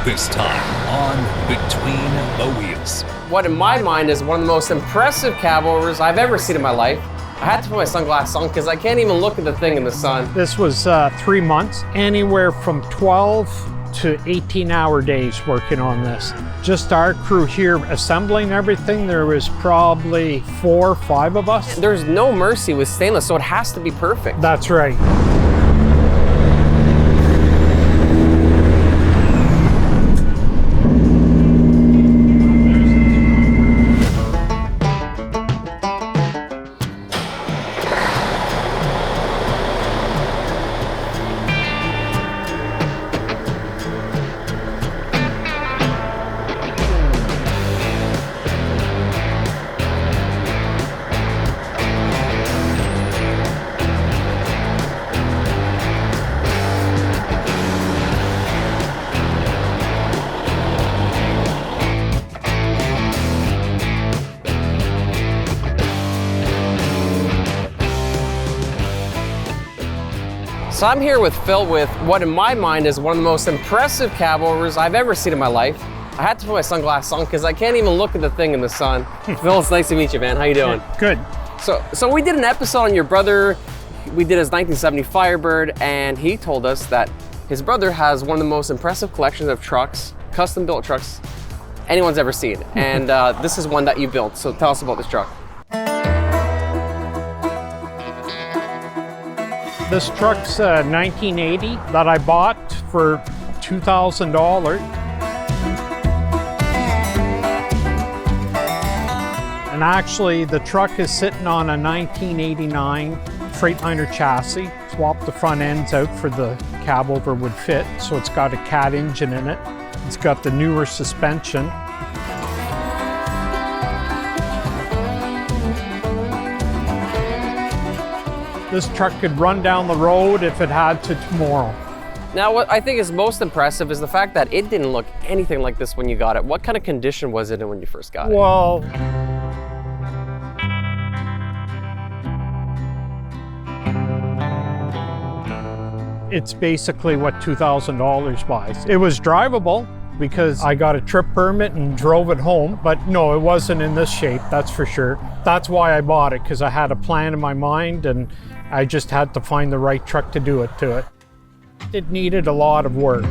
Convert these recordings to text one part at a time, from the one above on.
This time on Between the Wheels. What in my mind is one of the most impressive cabovers I've ever seen in my life. I had to put my sunglasses on because I can't even look at the thing in the sun. This was 3 months, anywhere from 12 to 18-hour days working on this. Just our crew here assembling everything, there was probably 4 or 5 of us. There's no mercy with stainless, so it has to be perfect. That's right. So I'm here with Phil with what in my mind is one of the most impressive cabovers I've ever seen in my life. I had to put my sunglasses on because I can't even look at the thing in the sun. Phil, it's nice to meet you, man. How you doing? Good. So we did an episode on your brother. We did his 1970 Firebird, and he told us that his brother has one of the most impressive collections of trucks, custom built trucks, anyone's ever seen. And this is one that you built. So tell us about this truck. This truck's 1980 that I bought for $2,000. And actually the truck is sitting on a 1989 Freightliner chassis. Swapped the front ends out for the Cabover would fit. So it's got a cat engine in it. It's got the newer suspension. This truck could run down the road if it had to tomorrow. Now, what I think is most impressive is the fact that it didn't look anything like this when you got it. What kind of condition was it in when you first got it? Well, it's basically what $2,000 buys. It was drivable because I got a trip permit and drove it home, but no, it wasn't in this shape, that's for sure. That's why I bought it, because I had a plan in my mind and I just had to find the right truck to do it to it. It needed a lot of work.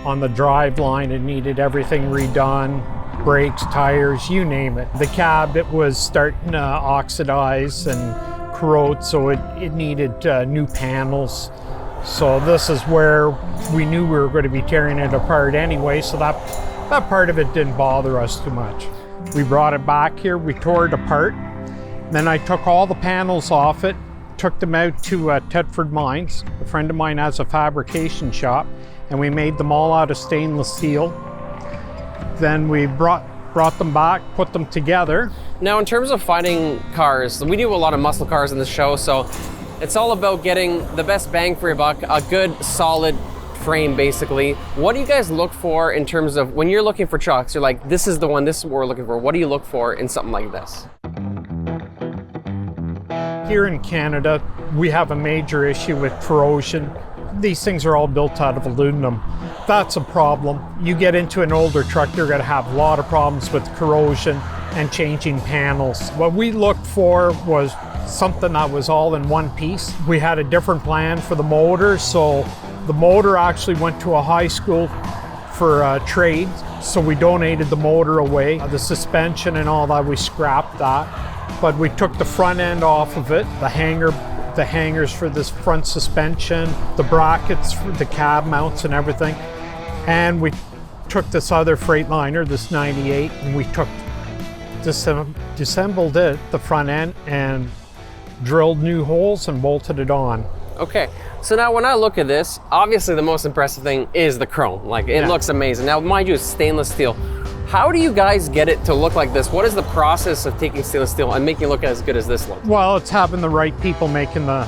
On the drive line, it needed everything redone, brakes, tires, you name it. The cab, it was starting to oxidize and corrode, so it needed new panels. So this is where we knew we were going to be tearing it apart anyway, so that part of it didn't bother us too much. We brought it back here, we tore it apart. Then I took all the panels off it, took them out to Thetford Mines. A friend of mine has a fabrication shop, and we made them all out of stainless steel. Then we brought them back, put them together. Now, in terms of finding cars, we do a lot of muscle cars in this show, so it's all about getting the best bang for your buck, a good, solid frame, basically. What do you guys look for in terms of, when you're looking for trucks, you're like, this is the one, this is what we're looking for. What do you look for in something like this? Here in Canada, we have a major issue with corrosion. These things are all built out of aluminum. That's a problem. You get into an older truck, you're going to have a lot of problems with corrosion and changing panels. What we looked for was something that was all in one piece. We had a different plan for the motor, so the motor actually went to a high school for trade, so we donated the motor away. The suspension and all that, we scrapped that. But we took the front end off of it, the hangers for this front suspension, the brackets for the cab mounts and everything. And we took this other Freightliner, this 98, and we disassembled it, the front end, and drilled new holes and bolted it on. Okay, so now when I look at this, obviously the most impressive thing is the chrome. Like, it looks amazing. Now, mind you, it's stainless steel. How do you guys get it to look like this? What is the process of taking stainless steel and making it look as good as this looks? Well, it's having the right people making the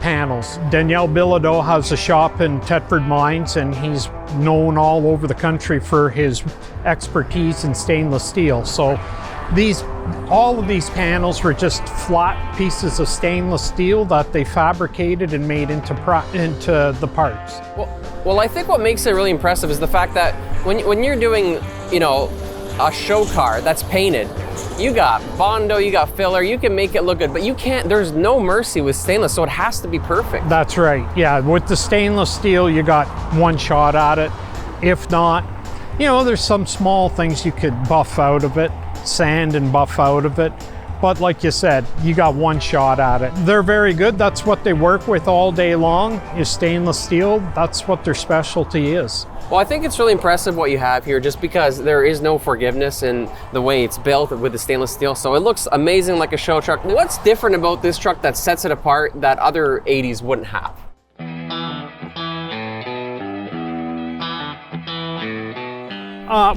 panels. Danielle Bilodeau has a shop in Thetford Mines, and he's known all over the country for his expertise in stainless steel. So All of these panels were just flat pieces of stainless steel that they fabricated and made into the parts. Well, I think what makes it really impressive is the fact that when you're doing, you know, a show car that's painted, you got Bondo, you got filler, you can make it look good, but you can't, there's no mercy with stainless, so it has to be perfect. That's right, yeah. With the stainless steel, you got one shot at it. If not, you know, there's some small things you could buff out of it, sand and buff out of it. But like you said, you got one shot at it. They're very good. That's what they work with all day long, is stainless steel. That's what their specialty is. Well, I think it's really impressive what you have here, just because there is no forgiveness in the way it's built with the stainless steel. So it looks amazing, like a show truck. What's different about this truck that sets it apart that other 80s wouldn't have?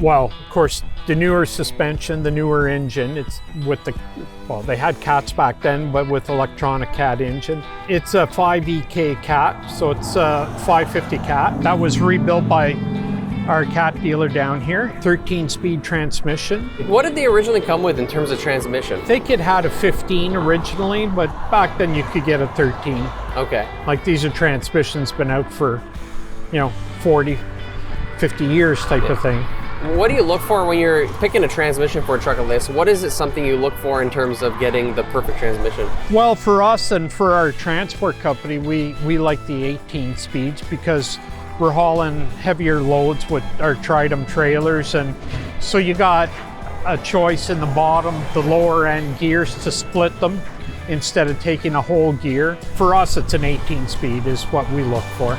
Well, of course, the newer suspension, the newer engine. It's with well, they had cats back then, but with electronic cat engine. It's a 5EK cat, so it's a 550 cat. That was rebuilt by our cat dealer down here. 13-speed transmission. What did they originally come with in terms of transmission? I think it had a 15 originally, but back then you could get a 13. Okay. Like, these are transmissions been out for, you know, 40, 50 years type of thing. What do you look for when you're picking a transmission for a truck like this? What is it something you look for in terms of getting the perfect transmission? Well, for us and for our transport company, we like the 18 speeds because we're hauling heavier loads with our Tridem trailers, and so you got a choice in the bottom, the lower end gears to split them instead of taking a whole gear. For us, it's an 18 speed is what we look for.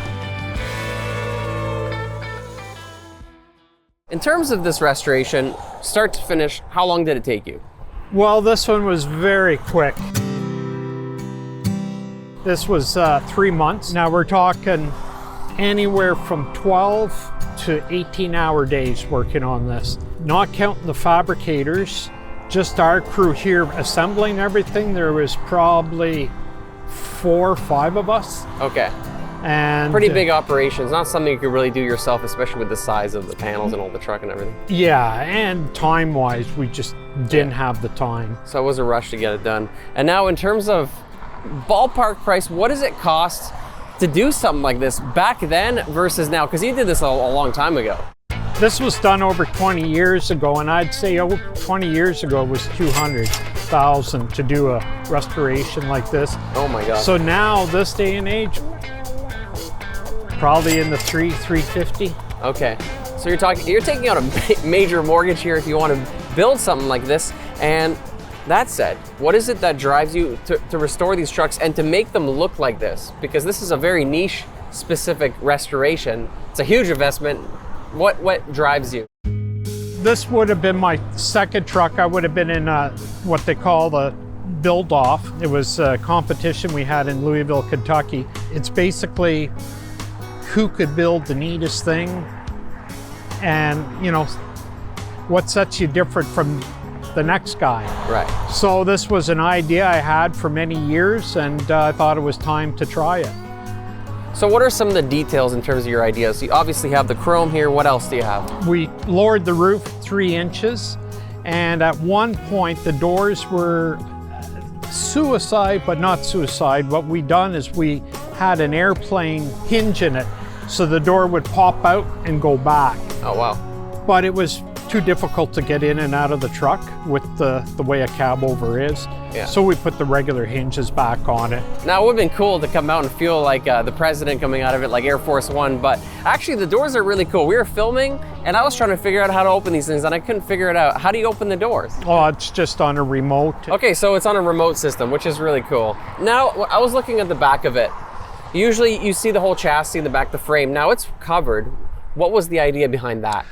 In terms of this restoration, start to finish, how long did it take you? Well, this one was very quick. This was 3 months. Now we're talking anywhere from 12 to 18-hour days working on this. Not counting the fabricators, just our crew here assembling everything, there was probably 4 or 5 of us. Okay. And pretty big operations, not something you could really do yourself, especially with the size of the panels and all the truck and everything. Yeah, and time-wise, we just didn't have the time. So it was a rush to get it done. And now in terms of ballpark price, what does it cost to do something like this back then versus now? Because you did this a long time ago. This was done over 20 years ago, and I'd say 20 years ago it was $200,000 to do a restoration like this. Oh my God. So now, this day and age, probably in the $350. Okay, so you're taking out a major mortgage here if you want to build something like this. And that said, what is it that drives you to restore these trucks and to make them look like this? Because this is a very niche specific restoration. It's a huge investment. What drives you? This would have been my second truck. I would have been in what they call the build off. It was a competition we had in Louisville, Kentucky. It's basically who could build the neatest thing, and you know, what sets you different from the next guy. Right. So this was an idea I had for many years, and I thought it was time to try it. So what are some of the details in terms of your ideas? You obviously have the chrome here. What else do you have? We lowered the roof 3 inches, and at one point the doors were suicide, but not suicide. What we done is we had an airplane hinge in it, so the door would pop out and go back. Oh wow. But it was too difficult to get in and out of the truck with the way a cabover is. Yeah. So we put the regular hinges back on it. Now it would have been cool to come out and feel like the president coming out of it, like Air Force One, but actually the doors are really cool. We were filming and I was trying to figure out how to open these things and I couldn't figure it out. How do you open the doors? Oh, it's just on a remote. Okay, so it's on a remote system, which is really cool. Now, I was looking at the back of it. Usually you see the whole chassis in the back, the frame. Now it's covered. What was the idea behind that?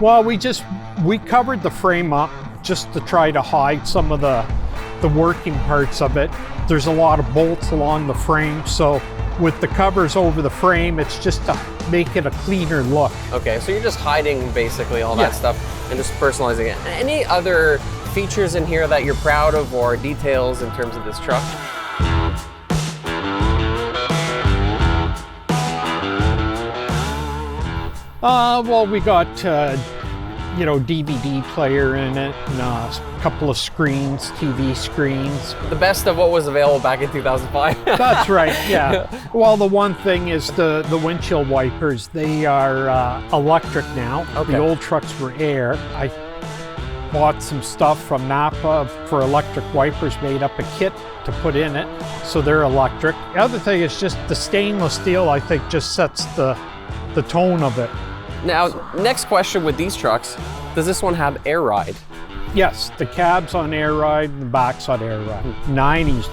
Well, we covered the frame up just to try to hide some of the working parts of it. There's a lot of bolts along the frame, so with the covers over the frame, it's just to make it a cleaner look. Okay, so you're just hiding basically all that stuff and just personalizing it. Any other features in here that you're proud of or details in terms of this truck? Well, we got, you know, DVD player in it, and a couple of screens, TV screens. The best of what was available back in 2005. That's right, yeah. Well, the one thing is the windshield wipers, they are electric now. Okay. The old trucks were air. I bought some stuff from Napa for electric wipers, made up a kit to put in it, so they're electric. The other thing is just the stainless steel, I think, just sets the tone of it. Now, next question with these trucks, does this one have air ride? Yes, the cab's on air ride and the back's on air ride. 90s,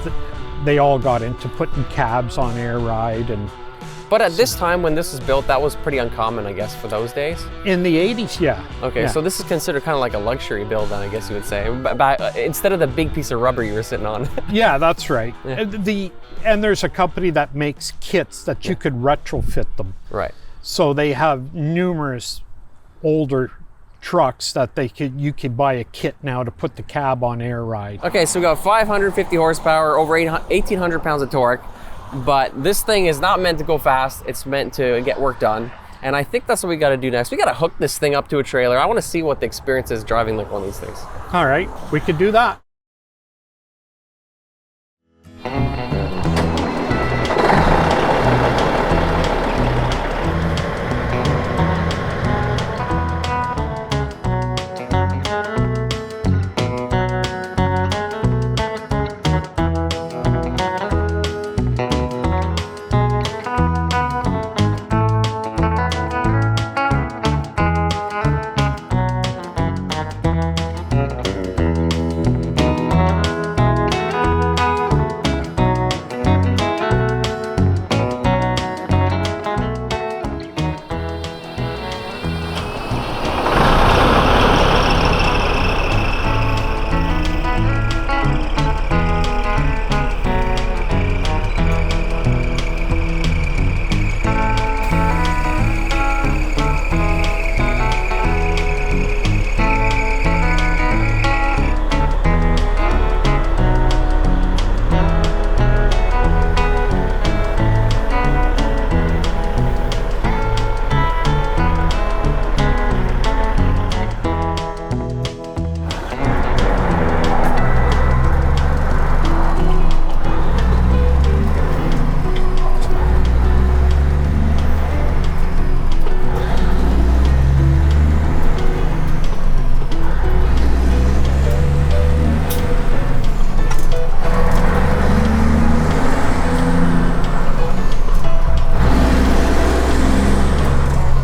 they all got into putting cabs on air ride. And But at this time when this was built, that was pretty uncommon, I guess, for those days? in the 80s, yeah. Okay, Yeah. so this is considered kind of like a luxury build then, I guess you would say, instead of the big piece of rubber you were sitting on. Yeah, that's right. Yeah. And there's a company that makes kits that you could retrofit them. Right. So they have numerous older trucks that you could buy a kit now to put the cab on air ride. Okay, so we got 550 horsepower, over 1,800 pounds of torque, but this thing is not meant to go fast. It's meant to get work done. And I think that's what we got to do next. We got to hook this thing up to a trailer. I want to see what the experience is driving like one of these things. All right, we could do that.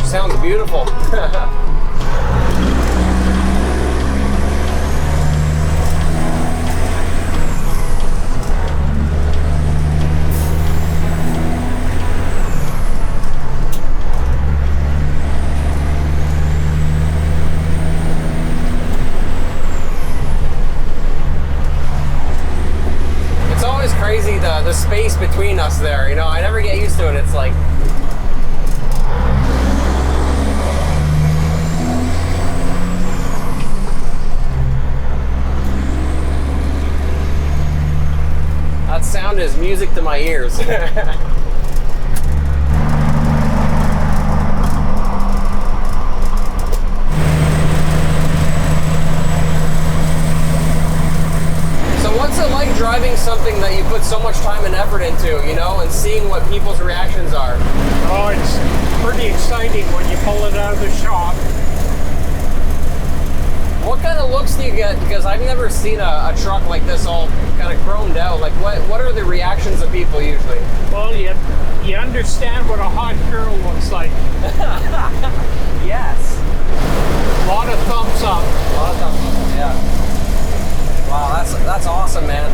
Sounds beautiful. It's always crazy the space between us there, you know, I never get used to it. It's like that sound is music to my ears. So what's it like driving something that you put so much time and effort into, you know, and seeing what people's reactions are? Oh, it's pretty exciting when you pull it out of the shop. What kind of looks do you get? Because I've never seen a truck like this all kind of chromed out. Like what are the reactions of people usually? Well, you understand what a hot girl looks like. Yes. A lot of thumbs up. A lot of thumbs up, yeah. Wow, that's awesome, man.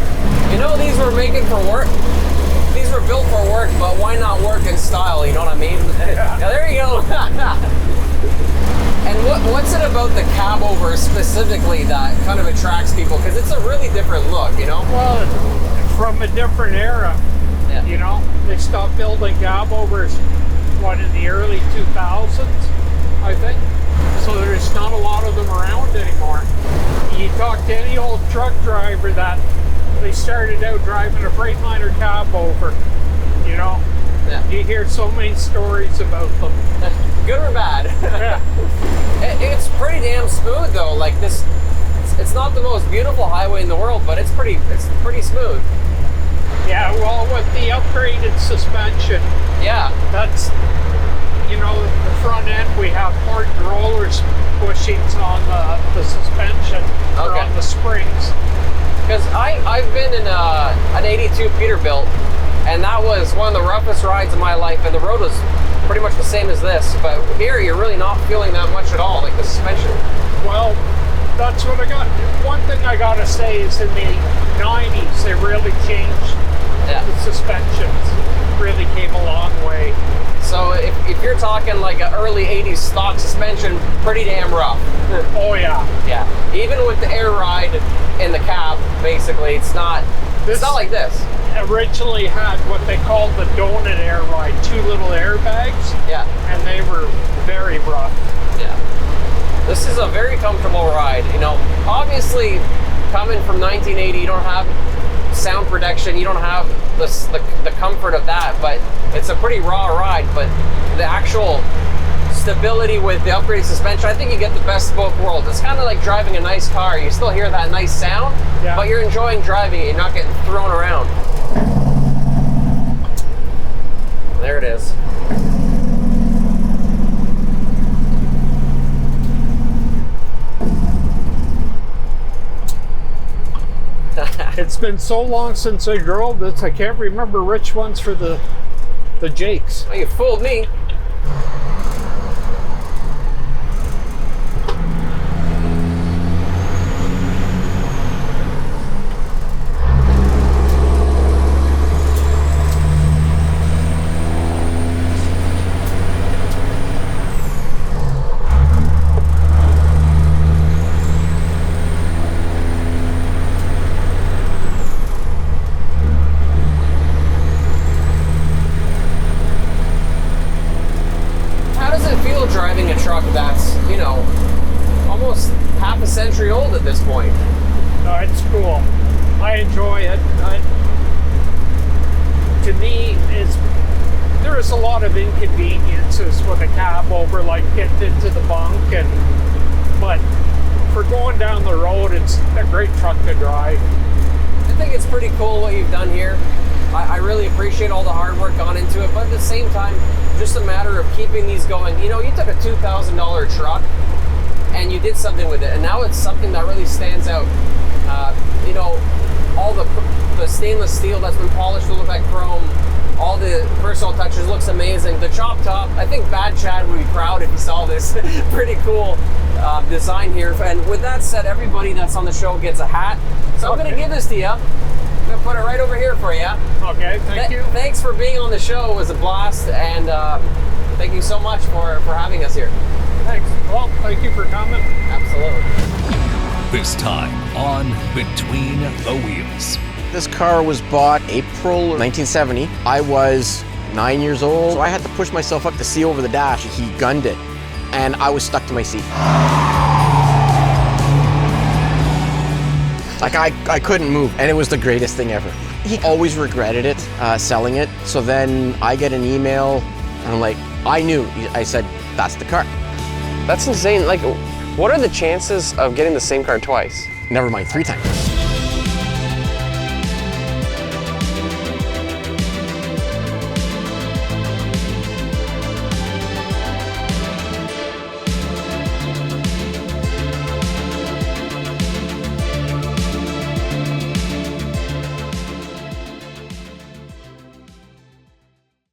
You know, these were making for work. These were built for work, but why not work in style? You know what I mean? Yeah, there you go. And what's it about the Cabover specifically that kind of attracts people? Because it's a really different look, you know? Well, from a different era. Yeah. You know, they stopped building Cabovers, in the early 2000s, I think. So there's not a lot of them around anymore. You talk to any old truck driver that they started out driving a Freightliner Cabover, you know, Yeah. You hear so many stories about them. Good or bad? Yeah. It's pretty damn smooth though. Like this, it's not the most beautiful highway in the world, but it's pretty smooth. Yeah, well, with the upgraded suspension, Yeah. that's, the front end, we have hardened rollers bushings on the suspension, or Okay. on the springs. Because I've been in an 82 Peterbilt, and that was one of the roughest rides of my life, and the road was pretty much the same as this, but here you're really not feeling that much at all, like the suspension. Well, that's what I got. One thing I gotta say is in the 90s, they really changed Yeah. the suspensions. Really came a long way. So if you're talking like an early 80s stock suspension, pretty damn rough. Oh yeah. Yeah. Even with the air ride in the cab, basically, it's not like this. Originally had what they called the donut air ride, 2 little airbags, Yeah. and they were very rough. Yeah. This is a very comfortable ride. Obviously, coming from 1980, you don't have sound protection, you don't have the comfort of that, but it's a pretty raw ride. But the actual stability with the upgraded suspension, I think you get the best of both worlds. It's kind of like driving a nice car. You still hear that nice sound, Yeah. but you're enjoying driving it. You're not getting thrown around. There it is. It's been so long since I drove this, I can't remember which ones for the Jakes. Oh, you fooled me. Driving a truck that's, almost half a century old at this point. No, it's cool. I enjoy it. To me, there is a lot of inconveniences with a Cabover, like getting into the bunk, but for going down the road, it's a great truck to drive. I think it's pretty cool what you've done here. I really appreciate all the hard work gone into it, but at the same time, just a matter of keeping these going. You took a $2,000 truck and you did something with it, and now it's something that really stands out. All the stainless steel that's been polished to look like chrome, all the personal touches, looks amazing. The chop top, I think Bad Chad would be proud if he saw this. Pretty cool design here. And with that said, everybody that's on the show gets a hat. So I'm going to give this to you. I'm going to put it right over here for you. Okay, thank you. Thanks for being on the show. It was a blast, and thank you so much for having us here. Thanks. Well, thank you for coming. Absolutely. This time on Between the Wheels. This car was bought April 1970. I was 9 years old, so I had to push myself up to see over the dash. He gunned it, and I was stuck to my seat. Like I couldn't move, and it was the greatest thing ever. He always regretted it, selling it. So then I get an email, and I'm like, I knew. I said, that's the car. That's insane. Like, what are the chances of getting the same car twice? Never mind, 3 times.